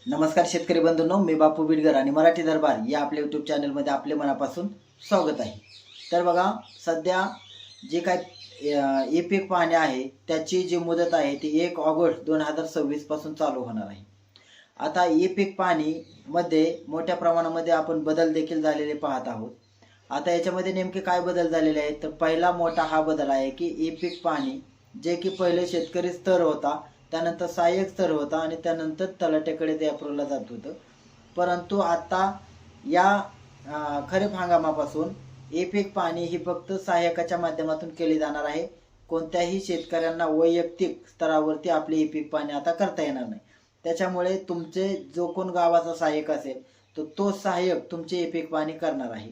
नमस्कार शेतकरी बंधूंनो, मी बापू बिडगर आणि मराठी दरबार या आपल्या यूट्यूब चॅनलमध्ये आपले मनापासून स्वागत आहे। तर बघा, सध्या जे काय ई पीक पाहणी आहे त्याची जी मुदत आहे ती 1 ऑगस्ट 2026 पासून चालू होणार आहे। आता ई पीक पाहणी मध्ये मोठ्या प्रमाणामध्ये आपण बदल देखील झालेले पाहत आहोत। आता याच्यामध्ये नेमके काय बदल झालेले आहेत, तर पहिला मोठा हा बदल आहे की ई पीक पाहणी जे की पहिले शेतकरी स्तर होता, त्यानंतर सहाय्यक स्तर होता आणि त्यानंतर तलाठ्याकडे ते अप्रूव्हला जात होतं। परंतु आता या खरीप हंगामापासून ई पीक पाहणी ही फक्त सहाय्यकाच्या माध्यमातून केली जाणार आहे। कोणत्याही शेतकऱ्यांना वैयक्तिक स्तरावरती आपली ई पीक पाहणी आता करता येणार नाही। त्याच्यामुळे तुमचे जो कोण गावाचा सहाय्यक असेल तर तो सहाय्यक तुमची ई पीक पाहणी करणार आहे।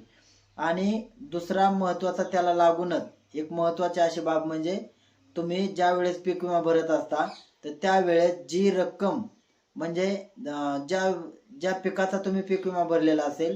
आणि दुसरा महत्त्वाचा त्याला लागूनच एक महत्त्वाची अशी बाब म्हणजे तुम्ही ज्या वेळेस पीक विमा भरत असता तर त्यावेळेस जी रक्कम म्हणजे ज्या ज्या पिकाचा तुम्ही पीक विमा भरलेला असेल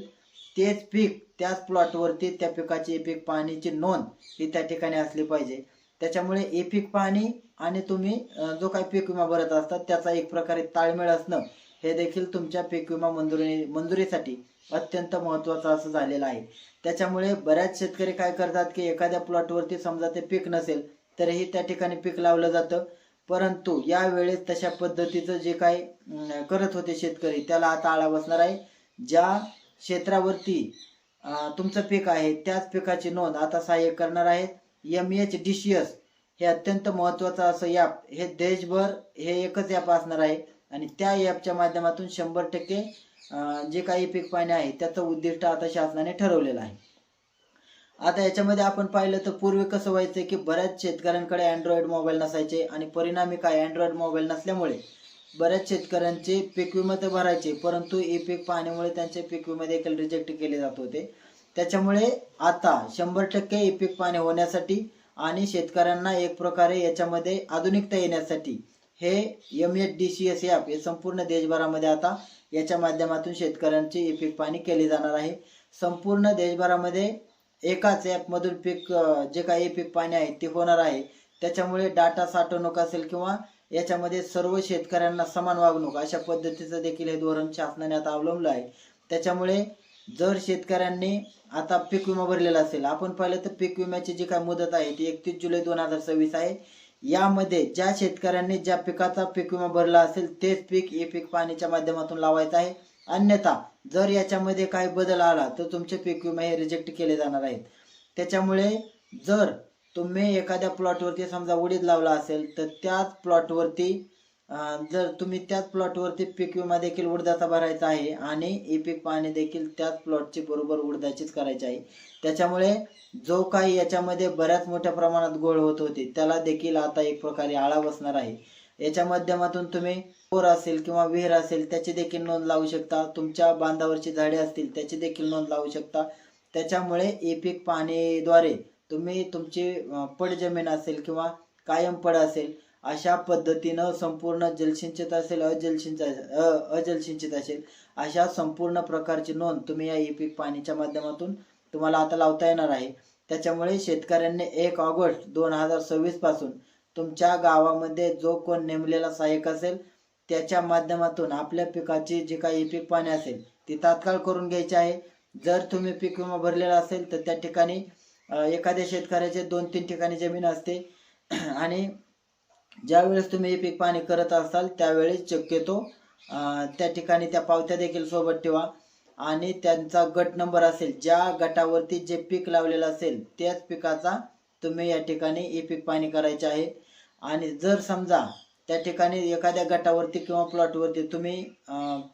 तेच पीक त्याच प्लॉटवरती त्या पिकाची पीक पाहणीची नोंद ही त्या ठिकाणी असली पाहिजे। त्याच्यामुळे ई पीक पाहणी आणि तुम्ही जो काही पीक विमा भरत असतात त्याचा एक प्रकारे ताळमेळ असणं हे देखील तुमच्या पीक विमा मंजुरीसाठी अत्यंत महत्त्वाचं असं झालेलं आहे। त्याच्यामुळे बऱ्याच शेतकरी काय करतात की एखाद्या प्लॉटवरती समजा ते पीक नसेल तरीही त्या ठिकाणी पीक लावलं जातं, परंतु या वेळेस तशा पद्धतीचं जे काही करत होते शेतकरी त्याला आता आळा बसणार आहे। ज्या क्षेत्रावरती तुमचं पीक आहे त्याच पिकाची नोंद आता सहाय्यक करणार आहेत। MHDCS हे अत्यंत महत्त्वाचं असं ॲप, हे देशभर हे एकच ॲप असणार आहे आणि त्या ॲपच्या माध्यमातून 100% जे काही पीक पाहणी आहे त्याचं उद्दिष्ट आता शासनाने ठरवलेलं आहे। आता याच्यामध्ये आपण पाहिलं तर पूर्वी कसं व्हायचं की बऱ्याच शेतकऱ्यांकडे अँड्रॉइड मोबाईल नसायचे आणि परिणामी काय अँड्रॉइड मोबाईल नसल्यामुळे बऱ्याच शेतकऱ्यांचे पीक विमा तर भरायचे, परंतु ई पीक पाहणीमुळे त्यांचे पीक विमा देखील रिजेक्ट केले जात होते। त्याच्यामुळे आता 100% ई पीक पाहणी होण्यासाठी आणि शेतकऱ्यांना एक प्रकारे याच्यामध्ये आधुनिकता येण्यासाठी हे MHDCS ॲप हे संपूर्ण देशभरामध्ये आता याच्या माध्यमातून शेतकऱ्यांची ई पीक पाहणी केली जाणार आहे। संपूर्ण देशभरामध्ये एकाच ॲपमधून पीक जे काही पीक पाहणी आहे ते होणार आहे। त्याच्यामुळे डाटा साठवणूक असेल किंवा याच्यामध्ये सर्व शेतकऱ्यांना समान वागणूक अशा पद्धतीचं देखील हे धोरण शासनाने आता अवलंबलं आहे। त्याच्यामुळे जर शेतकऱ्यांनी आता पीक विमा भरलेला असेल, आपण पाहिलं तर पीक विम्याची जी काय मुदत आहे ती 31 जुलै 2026 आहे। यामध्ये ज्या शेतकऱ्यांनी ज्या पिकाचा पीक विमा भरला असेल तेच पीक ई पीक पाहणीच्या माध्यमातून लावायचं आहे, अन्यथा जर याच्यामध्ये काही बदल आला तर तुमचे पीक विमा हे रिजेक्ट केले जाणार आहेत। त्याच्यामुळे जर तुम्ही एखाद्या प्लॉटवरती समजा उडीद लावला असेल तर त्याच प्लॉटवरती जर तुम्ही त्याच प्लॉटवरती पीक विमा देखील उडदाचा भरायचा आहे आणि ई पीक पाहणी देखील त्याच प्लॉटची बरोबर उडदाचीच करायची आहे। त्याच्यामुळे जो काही याच्यामध्ये बऱ्याच मोठ्या प्रमाणात घोळ होत होते त्याला देखील आता एक प्रकारे आळा बसणार आहे। याच्या माध्यमातून तुम्ही बोर असेल किंवा विहीर असेल त्याची देखील नोंद लावू शकता, तुमच्या बांधावरची झाडे असतील त्याची देखील नोंद लावू शकता। त्याच्यामुळे ई पीक पाहणीद्वारे तुम्ही तुमची पड जमीन असेल किंवा कायम पड असेल अशा पद्धतीनं संपूर्ण जलसिंचित असेल अजलसिंचित असेल अशा संपूर्ण प्रकारची नोंद तुम्ही या ई पीक पाहणीच्या माध्यमातून तुम्हाला आता लावता येणार आहे। त्याच्यामुळे शेतकऱ्यांनी 1 ऑगस्ट 2026 पासून तुमच्या गावामध्ये जो कोण नेमलेला सहाय्यक असेल त्याच्या माध्यमातून आपल्या पिकाची जी काही ई पीक पाहणी असेल ती तात्काळ करून घ्यायची आहे। जर तुम्ही पीक विमा भरलेला असेल तर त्या ठिकाणी एखाद्या शेतकऱ्याचे 2-3 ठिकाणी जमीन असते आणि ज्यावेळेस तुम्ही पीक पाहणी करत असाल त्यावेळेस शक्यतो त्या ठिकाणी त्या पावत्या देखील सोबत ठेवा आणि त्यांचा गट नंबर असेल, ज्या गटावरती जे पीक लावलेलं असेल त्याच पिकाचा तुम्ही या ठिकाणी ई पीक पाहणी करायची आहे। आणि जर समजा त्या ठिकाणी एखाद्या गटावरती किंवा प्लॉटवरती तुम्ही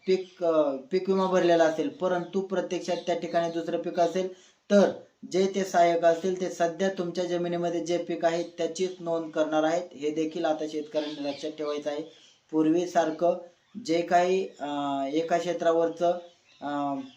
पीक विमा भरलेला असेल परंतु प्रत्यक्षात त्या ठिकाणी दुसरं पीक असेल तर जे ते सहाय्यक असतील ते सध्या तुमच्या जमिनीमध्ये जे पीक आहे त्याचीच नोंद करणार आहेत। हे देखील आता शेतकऱ्यांनी लक्षात ठेवायचं आहे। पूर्वीसारखं जे काही एका क्षेत्रावरचं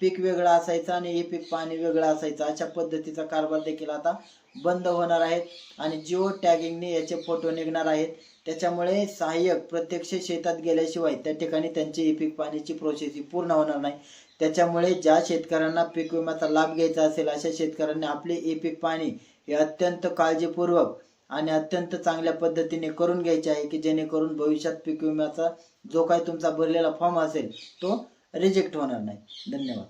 पीक वेगळं असायचं आणि ई पीक पाहणी वेगळं असायचं अशा पद्धतीचा कारभार देखील आता बंद होणार आहे आणि जिओ टॅगिंगने याचे फोटो निघणार आहेत। त्याच्यामुळे सहाय्यक प्रत्यक्ष शेतात गेल्याशिवाय त्या ठिकाणी त्यांची ई पीक पाहणीची प्रोसेस ही पूर्ण होणार नाही। त्याच्यामुळे ज्या शेतकऱ्यांना पीक विम्याचा लाभ घ्यायचा असेल अशा शेतकऱ्यांनी आपली ई पीक पाहणी हे अत्यंत काळजीपूर्वक आणि अत्यंत चांगल्या पद्धतीने करून घ्यायची आहे, की जेणेकरून भविष्यात पीक विम्याचा जो काही तुमचा भरलेला फॉर्म असेल तो रिजेक्ट होणार नाही. धन्यवाद.